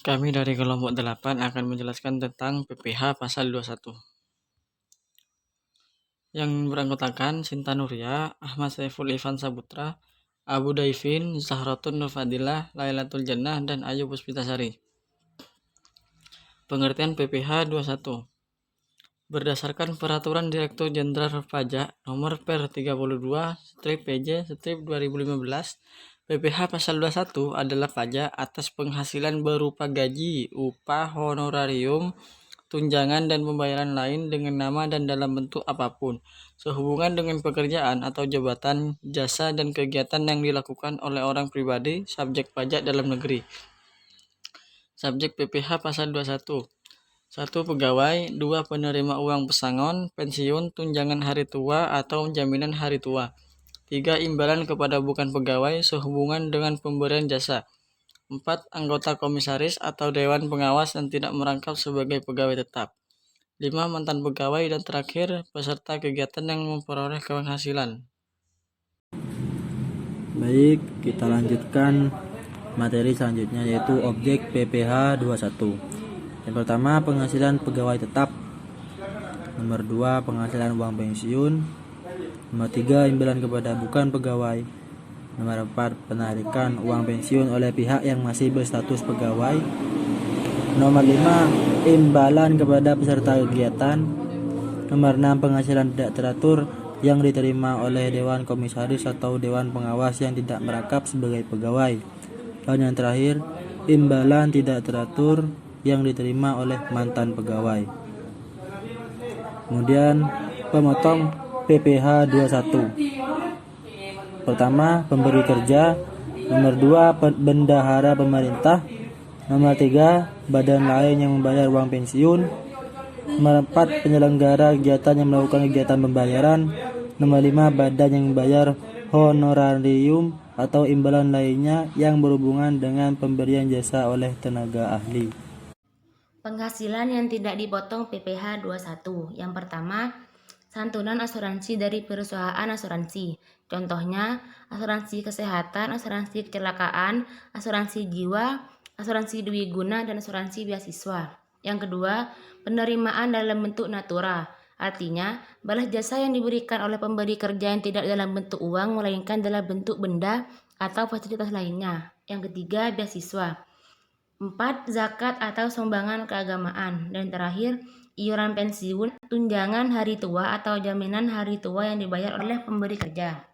Kami dari kelompok 8 akan menjelaskan tentang PPH pasal 21. Yang beranggotakan Sinta Nuria, Ahmad Saiful Ivan Saputra, Abu Daifin, Zahratun Nur Fadilah, Lailatul Jannah, dan Ayu Puspitasari. Pengertian PPH 21. Berdasarkan Peraturan Direktur Jenderal Pajak Nomor Per 32/PJ/2015, PPH Pasal 21 adalah pajak atas penghasilan berupa gaji, upah, honorarium, tunjangan, dan pembayaran lain dengan nama dan dalam bentuk apapun, sehubungan dengan pekerjaan atau jabatan, jasa, dan kegiatan yang dilakukan oleh orang pribadi, subjek pajak dalam negeri. Subjek PPH Pasal 21. 1. Pegawai. 2. Penerima uang pesangon, pensiun, tunjangan hari tua, atau jaminan hari tua. 3. Imbalan kepada bukan pegawai sehubungan dengan pemberian jasa. 4. Anggota komisaris atau dewan pengawas yang tidak merangkap sebagai pegawai tetap. 5. Mantan pegawai. Dan terakhir, peserta kegiatan yang memperoleh penghasilan. Baik, kita lanjutkan materi selanjutnya, yaitu objek PPH 21. Yang pertama, penghasilan pegawai tetap. Nomor 2, penghasilan uang pensiun. Nomor 3, imbalan kepada bukan pegawai. Nomor 4, penarikan uang pensiun oleh pihak yang masih berstatus pegawai. Nomor 5, imbalan kepada peserta kegiatan. Nomor 6, penghasilan tidak teratur yang diterima oleh Dewan Komisaris atau Dewan Pengawas yang tidak merangkap sebagai pegawai. Dan yang terakhir, imbalan tidak teratur yang diterima oleh mantan pegawai. Kemudian pemotong PPH 21. Pertama, pemberi kerja. Nomor 2, bendahara pemerintah. Nomor 3, badan lain yang membayar uang pensiun. Nomor 4, penyelenggara kegiatan yang melakukan kegiatan pembayaran. Nomor 5, badan yang membayar honorarium atau imbalan lainnya yang berhubungan dengan pemberian jasa oleh tenaga ahli. Penghasilan yang tidak dipotong PPH 21. Yang pertama, santunan asuransi dari perusahaan asuransi. Contohnya, asuransi kesehatan, asuransi kecelakaan, asuransi jiwa, asuransi dwiguna, dan asuransi beasiswa. Yang kedua, penerimaan dalam bentuk natura. Artinya, balas jasa yang diberikan oleh pemberi kerja yang tidak dalam bentuk uang, melainkan dalam bentuk benda atau fasilitas lainnya. Yang ketiga, beasiswa. 4. Zakat atau sumbangan keagamaan. Dan terakhir, iuran pensiun, tunjangan hari tua atau jaminan hari tua yang dibayar oleh pemberi kerja.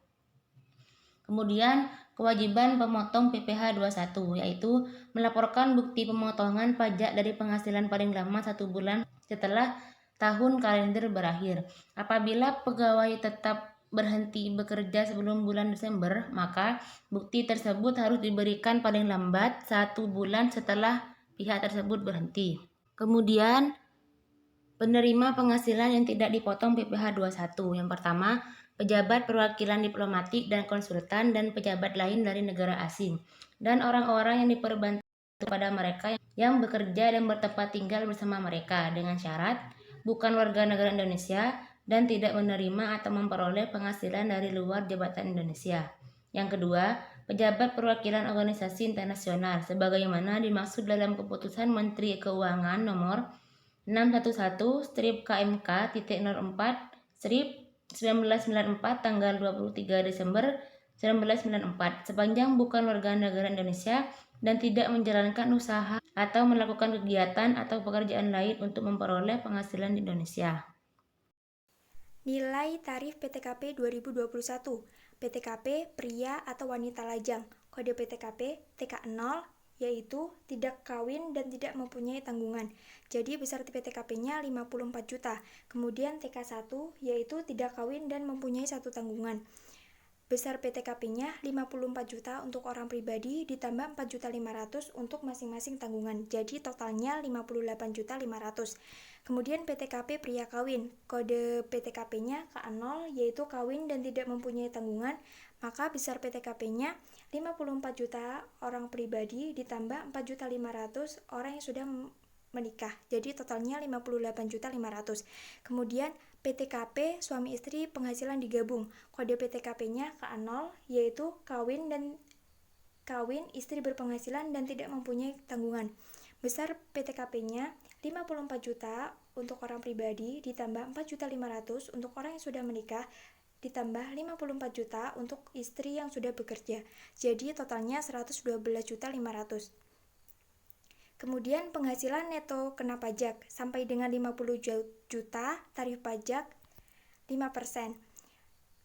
Kemudian, kewajiban pemotong PPH 21, yaitu melaporkan bukti pemotongan pajak dari penghasilan paling lama 1 bulan setelah tahun kalender berakhir. Apabila pegawai tetap berhenti bekerja sebelum bulan Desember, maka bukti tersebut harus diberikan paling lambat 1 bulan setelah pihak tersebut berhenti. Kemudian, penerima penghasilan yang tidak dipotong PPH 21. Yang pertama, pejabat perwakilan diplomatik dan konsultan dan pejabat lain dari negara asing, dan orang-orang yang diperbantu pada mereka yang bekerja dan bertempat tinggal bersama mereka dengan syarat bukan warga negara Indonesia dan tidak menerima atau memperoleh penghasilan dari luar jabatan Indonesia. Yang kedua, pejabat perwakilan organisasi internasional sebagaimana dimaksud dalam keputusan Menteri Keuangan nomor 611-KMK.04/1994 tanggal 23 Desember 1994 sepanjang bukan warga negara Indonesia dan tidak menjalankan usaha atau melakukan kegiatan atau pekerjaan lain untuk memperoleh penghasilan di Indonesia. Nilai tarif PTKP 2021. PTKP pria atau wanita lajang. Kode PTKP TK0 yaitu tidak kawin dan tidak mempunyai tanggungan. Jadi besar PTKP-nya 54 juta. Kemudian TK1 yaitu tidak kawin dan mempunyai 1 tanggungan. Besar PTKP-nya 54 juta untuk orang pribadi ditambah 4.500.000 untuk masing-masing tanggungan. Jadi totalnya 58.500.000. Kemudian PTKP pria kawin. Kode PTKP-nya K0 yaitu kawin dan tidak mempunyai tanggungan, maka besar PTKP-nya 54 juta orang pribadi ditambah 4.500.000 orang yang sudah menikah. Jadi totalnya 58.500.000. Kemudian PTKP suami istri penghasilan digabung. Kode PTKP-nya K0 yaitu kawin istri berpenghasilan dan tidak mempunyai tanggungan. Besar PTKP-nya 54 juta untuk orang pribadi, ditambah 4.500.000 untuk orang yang sudah menikah, ditambah 54 juta untuk istri yang sudah bekerja. Jadi totalnya 112.500.000. Kemudian penghasilan neto kena pajak sampai dengan 50 juta, tarif pajak 5%.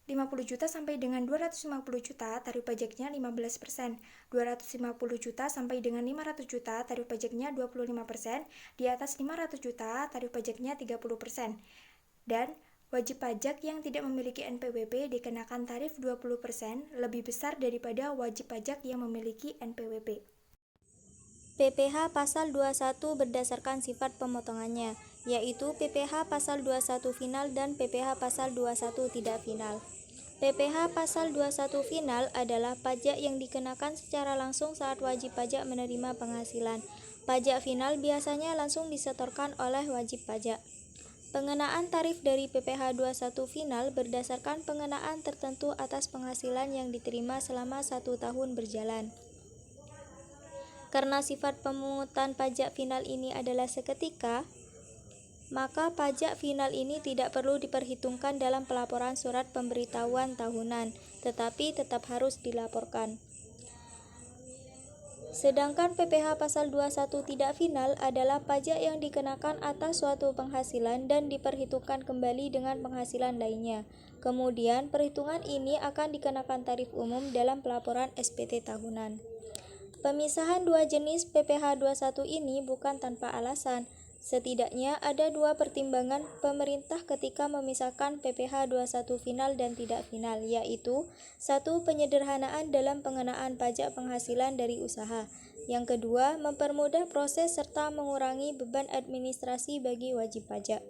50 juta sampai dengan 250 juta, tarif pajaknya 15%. 250 juta sampai dengan 500 juta, tarif pajaknya 25%. Di atas 500 juta, tarif pajaknya 30%. Dan wajib pajak yang tidak memiliki NPWP dikenakan tarif 20% lebih besar daripada wajib pajak yang memiliki NPWP. PPh pasal 21 berdasarkan sifat pemotongannya, yaitu PPh pasal 21 final dan PPh pasal 21 tidak final. PPh pasal 21 final adalah pajak yang dikenakan secara langsung saat wajib pajak menerima penghasilan. Pajak final biasanya langsung disetorkan oleh wajib pajak. Pengenaan tarif dari PPh 21 final berdasarkan pengenaan tertentu atas penghasilan yang diterima selama 1 tahun berjalan. Karena sifat pemungutan pajak final ini adalah seketika, maka pajak final ini tidak perlu diperhitungkan dalam pelaporan surat pemberitahuan tahunan, tetapi tetap harus dilaporkan. Sedangkan PPh pasal 21 tidak final adalah pajak yang dikenakan atas suatu penghasilan dan diperhitungkan kembali dengan penghasilan lainnya. Kemudian, perhitungan ini akan dikenakan tarif umum dalam pelaporan SPT tahunan. Pemisahan dua jenis PPh 21 ini bukan tanpa alasan. Setidaknya ada dua pertimbangan pemerintah ketika memisahkan PPh 21 final dan tidak final, yaitu 1. Penyederhanaan dalam pengenaan pajak penghasilan dari usaha. Yang kedua, mempermudah proses serta mengurangi beban administrasi bagi wajib pajak.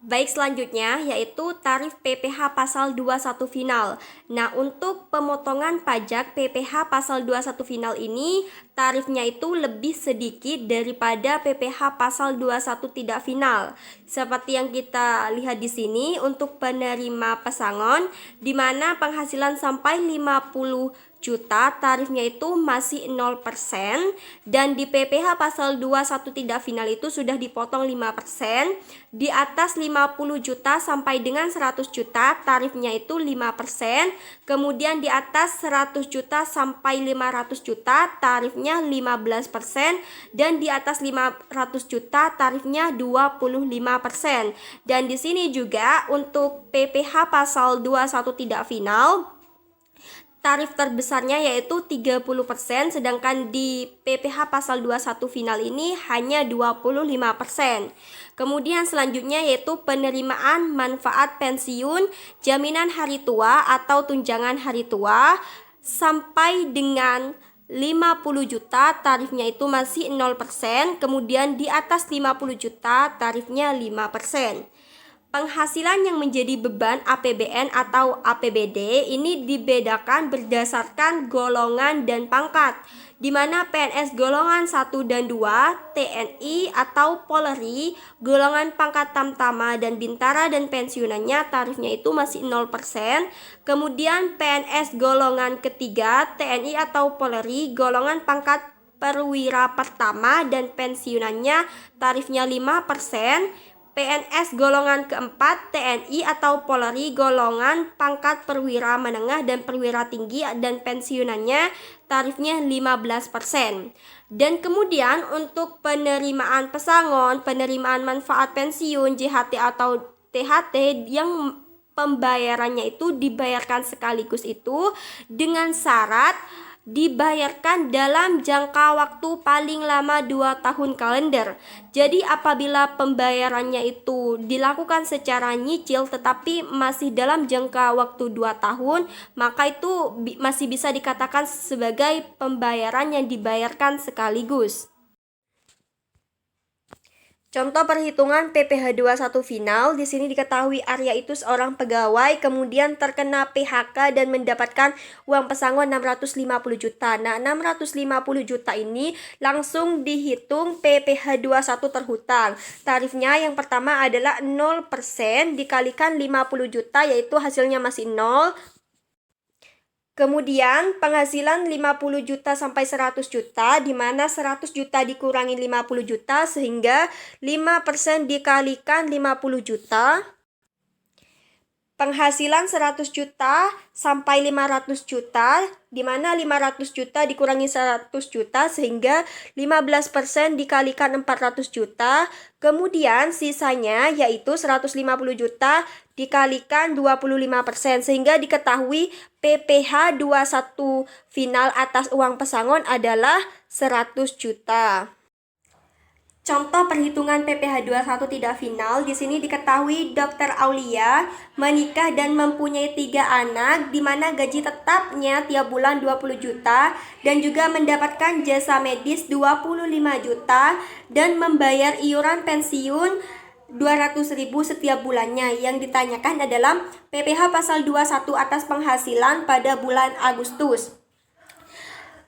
Baik, selanjutnya yaitu tarif PPh pasal 21 final. Nah, untuk pemotongan pajak PPh pasal 21 final ini tarifnya itu lebih sedikit daripada PPh pasal 21 tidak final. Seperti yang kita lihat di sini untuk penerima pesangon di mana penghasilan sampai 50 juta tarifnya itu masih 0% dan di PPh pasal 21 tidak final itu sudah dipotong 5%. Di atas 50 juta sampai dengan 100 juta tarifnya itu 5%. Kemudian di atas 100 juta sampai 500 juta tarifnya 15% dan di atas 500 juta tarifnya 25%. Dan di sini juga untuk PPh pasal 21 tidak final tarif terbesarnya yaitu 30%, sedangkan di PPh pasal 21 final ini hanya 25%. Kemudian selanjutnya yaitu penerimaan manfaat pensiun, jaminan hari tua atau tunjangan hari tua sampai dengan 50 juta tarifnya itu masih 0%, kemudian di atas 50 juta tarifnya 5%. Penghasilan yang menjadi beban APBN atau APBD ini dibedakan berdasarkan golongan dan pangkat, di mana PNS golongan 1 dan 2, TNI atau Polri, golongan pangkat Tamtama dan Bintara dan pensiunannya tarifnya itu masih 0%. Kemudian PNS golongan ketiga, TNI atau Polri, golongan pangkat perwira pertama dan pensiunannya tarifnya 5%. PNS golongan keempat, TNI atau Polri, golongan pangkat perwira menengah dan perwira tinggi dan pensiunannya tarifnya 15%. Dan kemudian untuk penerimaan pesangon, penerimaan manfaat pensiun, JHT atau THT yang pembayarannya itu dibayarkan sekaligus itu dengan syarat dibayarkan dalam jangka waktu paling lama 2 tahun kalender. Jadi apabila pembayarannya itu dilakukan secara nyicil tetapi masih dalam jangka waktu 2 tahun, maka itu masih bisa dikatakan sebagai pembayaran yang dibayarkan sekaligus. Contoh perhitungan PPh 21 final, di sini diketahui Arya itu seorang pegawai, kemudian terkena PHK dan mendapatkan uang pesangon 650 juta. Nah, 650 juta ini langsung dihitung PPh 21 terhutang. Tarifnya yang pertama adalah 0% dikalikan 50 juta, yaitu hasilnya masih 0. Kemudian penghasilan 50 juta sampai 100 juta, di mana 100 juta dikurangi 50 juta sehingga 5% dikalikan 50 juta. Penghasilan 100 juta sampai 500 juta, di mana 500 juta dikurangi 100 juta sehingga 15% dikalikan 400 juta. Kemudian sisanya yaitu 150 juta dikalikan 25% sehingga diketahui PPh 21 final atas uang pesangon adalah 100 juta. Contoh perhitungan PPh 21 tidak final, di sini diketahui Dr. Aulia menikah dan mempunyai 3 anak, di mana gaji tetapnya tiap bulan 20 juta dan juga mendapatkan jasa medis 25 juta dan membayar iuran pensiun 200.000 setiap bulannya. Yang ditanyakan adalah PPh pasal 21 atas penghasilan pada bulan Agustus.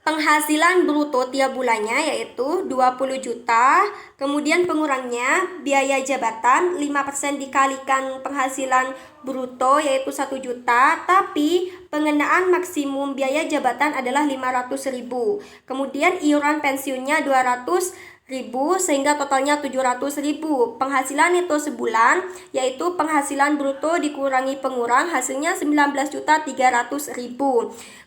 Penghasilan bruto tiap bulannya yaitu 20 juta, kemudian pengurangnya biaya jabatan 5% dikalikan penghasilan bruto yaitu 1 juta, tapi pengenaan maksimum biaya jabatan adalah 500.000. Kemudian iuran pensiunnya 200.000 sehingga totalnya 700.000. Penghasilan neto sebulan yaitu penghasilan bruto dikurangi pengurang hasilnya 19.300.000.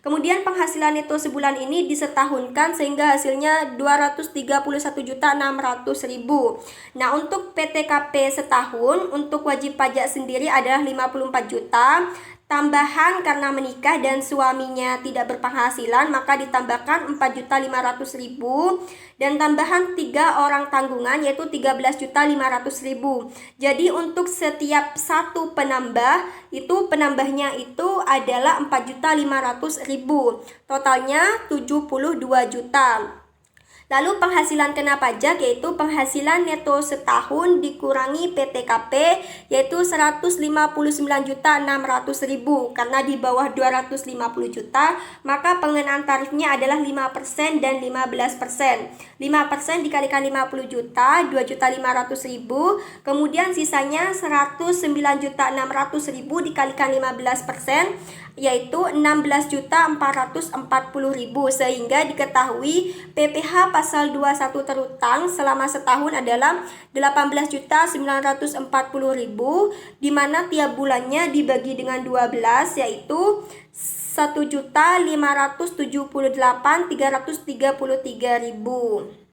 Kemudian penghasilan neto sebulan ini disetahunkan sehingga hasilnya 231.600.000. Nah, untuk PTKP setahun untuk wajib pajak sendiri adalah 54 juta. Tambahan karena menikah dan suaminya tidak berpenghasilan maka ditambahkan 4.500.000 dan tambahan 3 orang tanggungan yaitu 13.500.000. Jadi untuk setiap satu penambah itu penambahnya itu adalah 4.500.000. Totalnya 72 juta. Lalu penghasilan kena pajak yaitu penghasilan neto setahun dikurangi PTKP yaitu 159.600.000 karena di bawah 250 juta maka pengenaan tarifnya adalah 5% dan 15%. 5% dikalikan 50 juta 2.500.000, kemudian sisanya 109.600.000 dikalikan 15% yaitu 16.440.000 sehingga diketahui PPh pasal 21 terutang selama setahun adalah 18.940.000 di mana tiap bulannya dibagi dengan 12 yaitu 1.578.333.000.